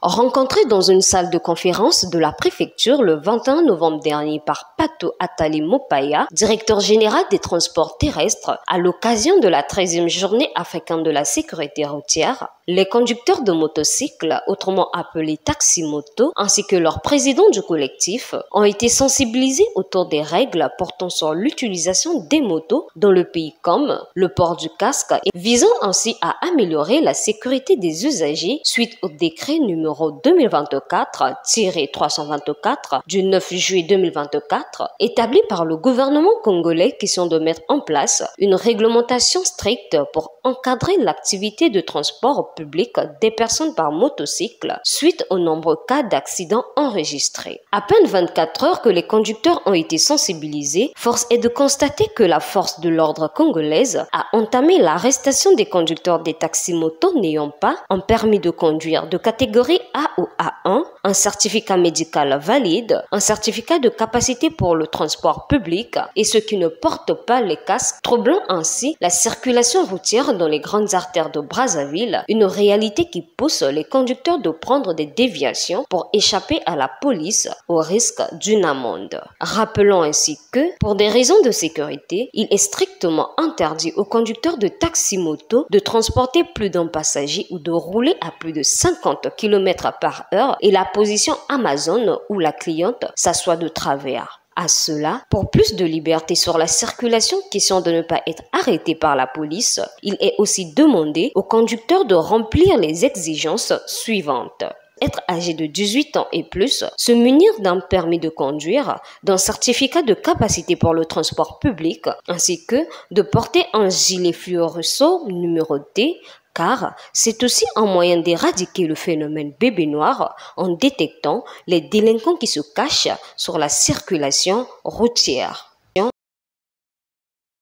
Rencontré dans une salle de conférence de la préfecture le 21 novembre dernier par Pato Atali Mopaya, directeur général des transports terrestres, à l'occasion de la 13e journée africaine de la sécurité routière, les conducteurs de motocycles, autrement appelés taxi-moto, ainsi que leur président du collectif, ont été sensibilisés autour des règles portant sur l'utilisation des motos dans le pays comme le port du casque et visant ainsi à améliorer la sécurité des usagers suite au décret numéro 2024-324 du 9 juillet 2024 établi par le gouvernement congolais qui sont de mettre en place une réglementation stricte pour encadrer l'activité de transport public des personnes par motocycle suite aux nombreux cas d'accidents enregistrés. À peine 24 heures que les conducteurs ont été sensibilisés, force est de constater que la force de l'ordre congolaise a entamé l'arrestation des conducteurs des taxis-motos n'ayant pas un permis de conduire de catégorie A ou A1, un certificat médical valide, un certificat de capacité pour le transport public et ceux qui ne portent pas les casques, troublant ainsi la circulation routière dans les grandes artères de Brazzaville, une réalité qui pousse les conducteurs de prendre des déviations pour échapper à la police au risque d'une amende. Rappelons ainsi que, pour des raisons de sécurité, il est strictement interdit aux conducteurs de taxi-moto de transporter plus d'un passager ou de rouler à plus de 50 km par heure et la position Amazon où la cliente s'assoit de travers. À cela, pour plus de liberté sur la circulation, question de ne pas être arrêté par la police, il est aussi demandé aux conducteurs de remplir les exigences suivantes. Être âgé de 18 ans et plus, se munir d'un permis de conduire, d'un certificat de capacité pour le transport public, ainsi que de porter un gilet fluorescent numéroté, car c'est aussi un moyen d'éradiquer le phénomène bébé noir en détectant les délinquants qui se cachent sur la circulation routière.